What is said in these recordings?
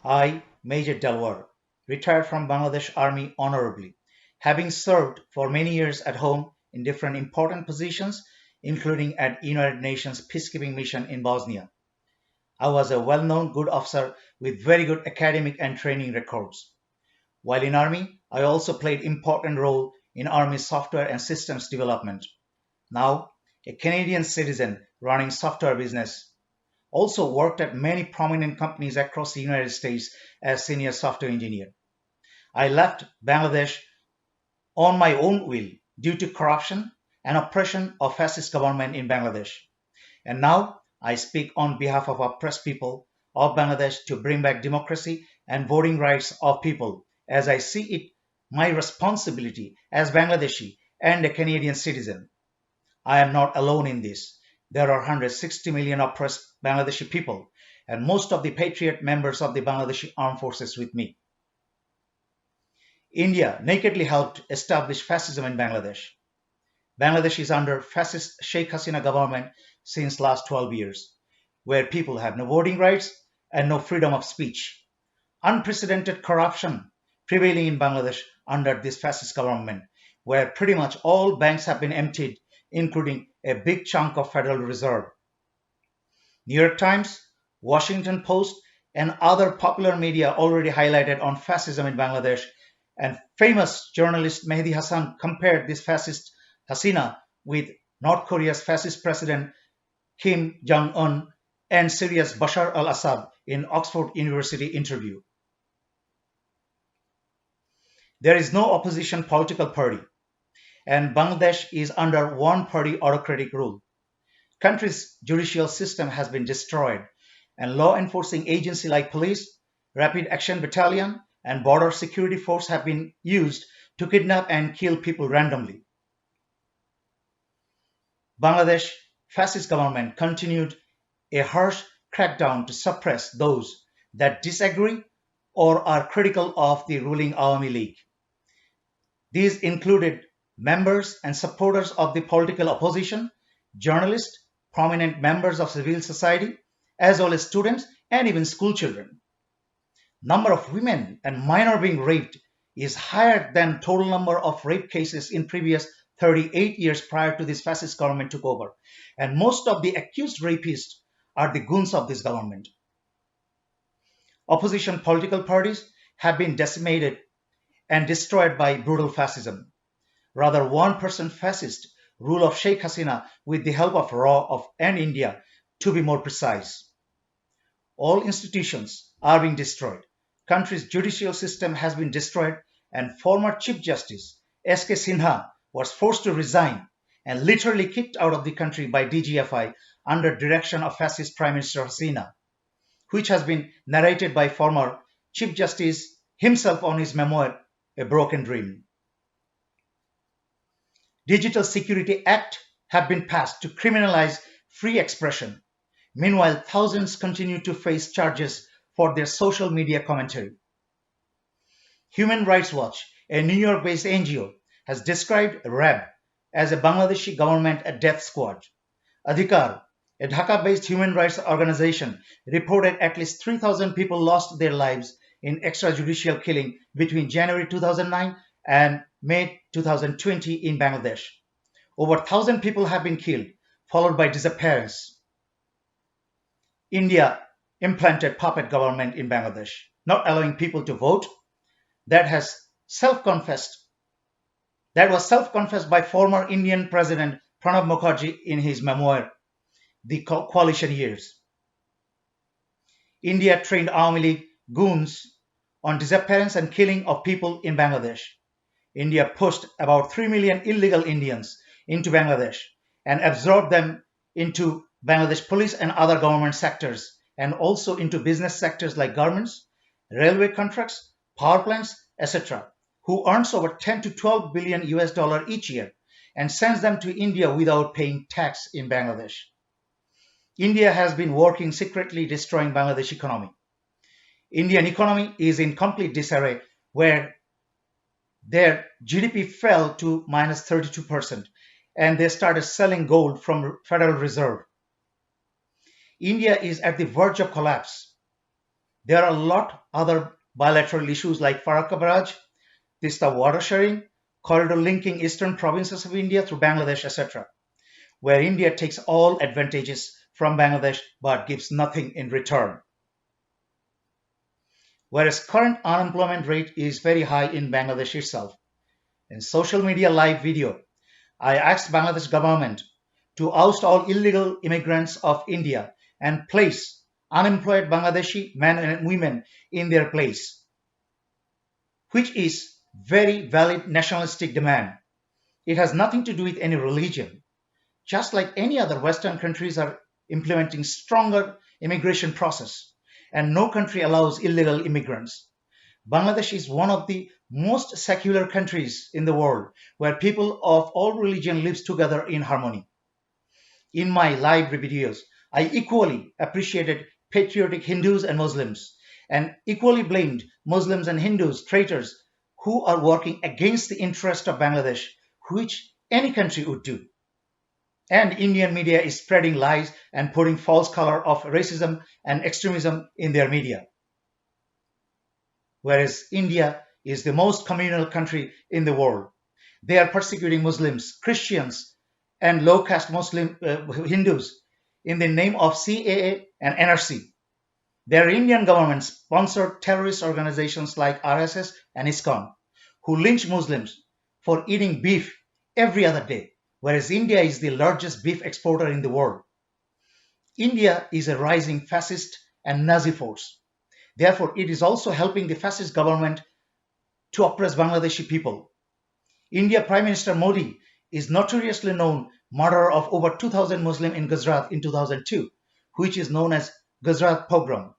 I, Major Delwar, retired from Bangladesh Army honorably, having served for many years at home in different important positions, including at United Nations Peacekeeping Mission in Bosnia. I was a well-known good officer with very good academic and training records. While in Army, I also played important role in Army software and systems development. Now, a Canadian citizen running software business, also worked at many prominent companies across the United States as senior software engineer. I left Bangladesh on my own will due to corruption and oppression of fascist government in Bangladesh. And now I speak on behalf of oppressed people of Bangladesh to bring back democracy and voting rights of people as I see it my responsibility as Bangladeshi and a Canadian citizen. I am not alone in this. There are 160 million oppressed Bangladeshi people and most of the patriot members of the Bangladeshi armed forces with me. India nakedly helped establish fascism in Bangladesh. Bangladesh is under fascist Sheikh Hasina government since last 12 years, where people have no voting rights and no freedom of speech. Unprecedented corruption prevailing in Bangladesh under this fascist government, where pretty much all banks have been emptied, including a big chunk of Federal Reserve. New York Times, Washington Post, and other popular media already highlighted on fascism in Bangladesh, and famous journalist Mehdi Hassan compared this fascist Hasina with North Korea's fascist president Kim Jong un and Syria's Bashar al Assad in Oxford University interview. There is no opposition political party, and Bangladesh is under one party autocratic rule. Country's judicial system has been destroyed, and law enforcing agencies like police, rapid action battalion, and border security force have been used to kidnap and kill people randomly. Bangladesh fascist government continued a harsh crackdown to suppress those that disagree or are critical of the ruling Awami League. These included members and supporters of the political opposition, journalists, prominent members of civil society, as well as students and even school children. Number of women and minors being raped is higher than total number of rape cases in previous 38 years prior to this fascist government took over. And most of the accused rapists are the goons of this government. Opposition political parties have been decimated and destroyed by brutal fascism. Rather, one-person fascist rule of Sheikh Hasina with the help of RAW and India, to be more precise. All institutions are being destroyed. Country's judicial system has been destroyed, and former Chief Justice S.K. Sinha was forced to resign and literally kicked out of the country by DGFI under direction of fascist Prime Minister Hasina, which has been narrated by former Chief Justice himself on his memoir, A Broken Dream. Digital Security Act have been passed to criminalize free expression. Meanwhile, thousands continue to face charges for their social media commentary. Human Rights Watch, a New York-based NGO, has described RAB as a Bangladeshi government a death squad. Adhikar, a Dhaka-based human rights organization, reported at least 3,000 people lost their lives in extrajudicial killing between January 2009 and May 2020 in Bangladesh. Over 1,000 people have been killed, followed by disappearance. India implanted puppet government in Bangladesh, not allowing people to vote. That was self-confessed by former Indian President Pranab Mukherjee in his memoir, The Coalition Years. India trained Awami League goons on disappearance and killing of people in Bangladesh. India pushed about 3 million illegal Indians into Bangladesh and absorbed them into Bangladesh police and other government sectors, and also into business sectors like garments, railway contracts, power plants, etc., who earns over 10 to 12 billion US dollar each year and sends them to India without paying tax in Bangladesh. India has been working secretly destroying Bangladesh economy. Indian economy is in complete disarray, where their GDP fell to minus 32%, and they started selling gold from Federal Reserve. India is at the verge of collapse. There are a lot other bilateral issues like Faraka Barrage, Tista water sharing, corridor linking eastern provinces of India through Bangladesh, etc., where India takes all advantages from Bangladesh but gives nothing in return. Whereas current unemployment rate is very high in Bangladesh itself. In social media live video, I asked Bangladesh government to oust all illegal immigrants of India and place unemployed Bangladeshi men and women in their place, which is very valid nationalistic demand. It has nothing to do with any religion. Just like any other Western countries are implementing stronger immigration process, and no country allows illegal immigrants. Bangladesh is one of the most secular countries in the world where people of all religion lives together in harmony. In my live videos, I equally appreciated patriotic Hindus and Muslims and equally blamed Muslims and Hindus traitors who are working against the interest of Bangladesh, which any country would do. And Indian media is spreading lies and putting false color of racism and extremism in their media. Whereas India is the most communal country in the world. They are persecuting Muslims, Christians, and low caste Muslim Hindus in the name of CAA and NRC. Their Indian government sponsored terrorist organizations like RSS and ISKCON, who lynch Muslims for eating beef every other day, whereas India is the largest beef exporter in the world. India is a rising fascist and Nazi force. Therefore, it is also helping the fascist government to oppress Bangladeshi people. India Prime Minister Modi is notoriously known murderer of over 2,000 Muslims in Gujarat in 2002, which is known as Gujarat pogrom.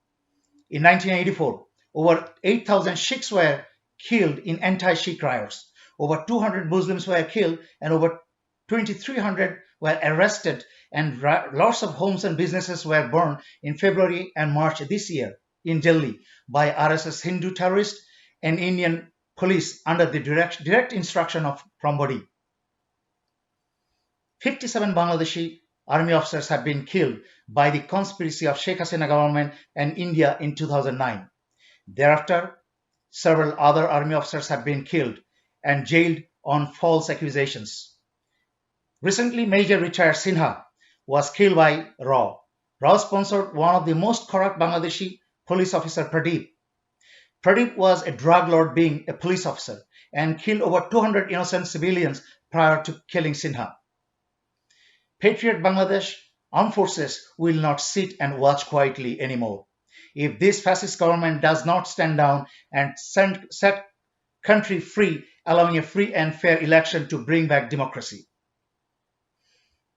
In 1984, over 8,000 Sikhs were killed in anti-Sikh riots. Over 200 Muslims were killed and over 2,300 were arrested, and lots of homes and businesses were burned in February and March this year in Delhi by RSS Hindu terrorists and Indian police under the direct instruction from Modi. 57 Bangladeshi army officers have been killed by the conspiracy of Sheikh Hasina government and India in 2009. Thereafter, several other army officers have been killed and jailed on false accusations. Recently, Major retired Sinha was killed by RAW. RAW sponsored one of the most corrupt Bangladeshi police officer, Pradeep. Pradeep was a drug lord being a police officer and killed over 200 innocent civilians prior to killing Sinha. Patriot Bangladesh armed forces will not sit and watch quietly anymore. If this fascist government does not stand down and set country free, allowing a free and fair election to bring back democracy.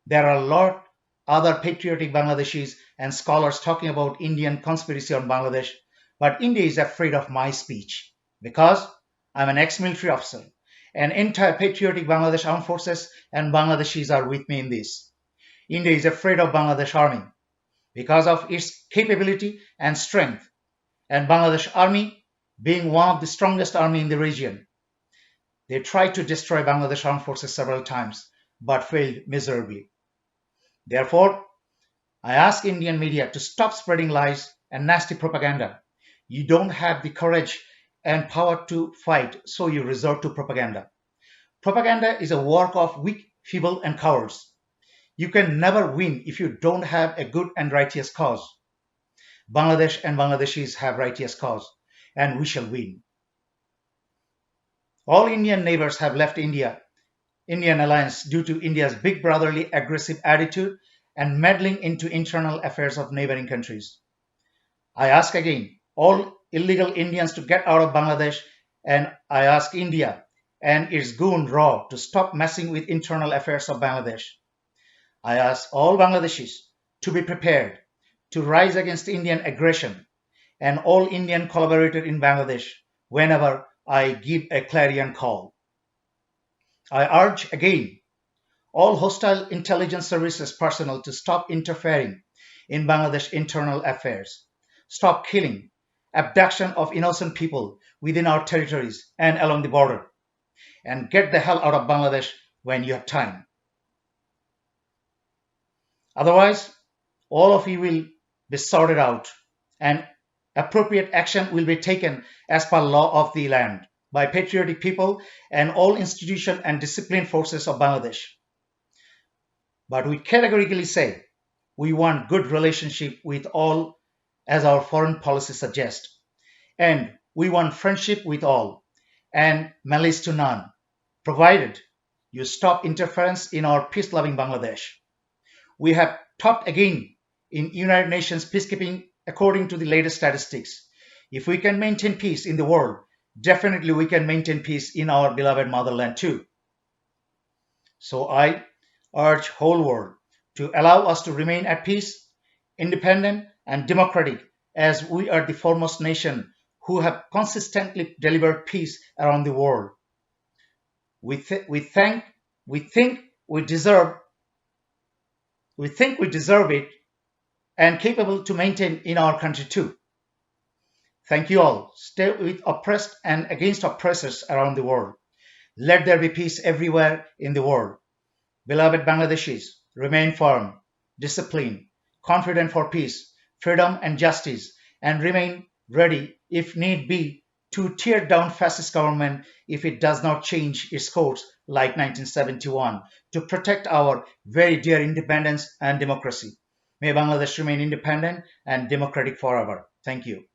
There are a lot other patriotic Bangladeshis and scholars talking about Indian conspiracy on Bangladesh, but India is afraid of my speech because I'm an ex-military officer. An entire patriotic Bangladesh armed forces and Bangladeshis are with me in this. India is afraid of Bangladesh army because of its capability and strength, and Bangladesh army being one of the strongest army in the region. They tried to destroy Bangladesh armed forces several times, but failed miserably. Therefore, I ask Indian media to stop spreading lies and nasty propaganda. You don't have the courage and power to fight, so you resort to propaganda. Propaganda is a work of weak, feeble, and cowards. You can never win if you don't have a good and righteous cause. Bangladesh and Bangladeshis have righteous cause, and we shall win. All Indian neighbors have left Indian alliance due to India's big brotherly aggressive attitude and meddling into internal affairs of neighboring countries. I ask again all illegal Indians to get out of Bangladesh, and I ask India and its goon RAW to stop messing with internal affairs of Bangladesh. I ask all Bangladeshis to be prepared to rise against Indian aggression and all Indian collaborators in Bangladesh whenever I give a clarion call. I urge again all hostile intelligence services personnel to stop interfering in Bangladesh internal affairs, stop killing, abduction of innocent people within our territories and along the border, and get the hell out of Bangladesh when you have time. Otherwise, all of you will be sorted out and Appropriate action will be taken as per law of the land by patriotic people and all institution and disciplined forces of Bangladesh. But we categorically say we want good relationship with all as our foreign policy suggests. And we want friendship with all and malice to none, provided you stop interference in our peace-loving Bangladesh. We have topped again in United Nations peacekeeping according to the latest statistics. If we can maintain peace in the world, definitely we can maintain peace in our beloved motherland too. So I urge whole world to allow us to remain at peace, independent and democratic as we are the foremost nation who have consistently delivered peace around the world. We think we deserve it and capable to maintain in our country too. Thank you all. Stay with oppressed and against oppressors around the world. Let there be peace everywhere in the world. Beloved Bangladeshis, remain firm, disciplined, confident for peace, freedom and justice, and remain ready, if need be, to tear down fascist government if it does not change its course like 1971 to protect our very dear independence and democracy. May Bangladesh remain independent and democratic forever. Thank you.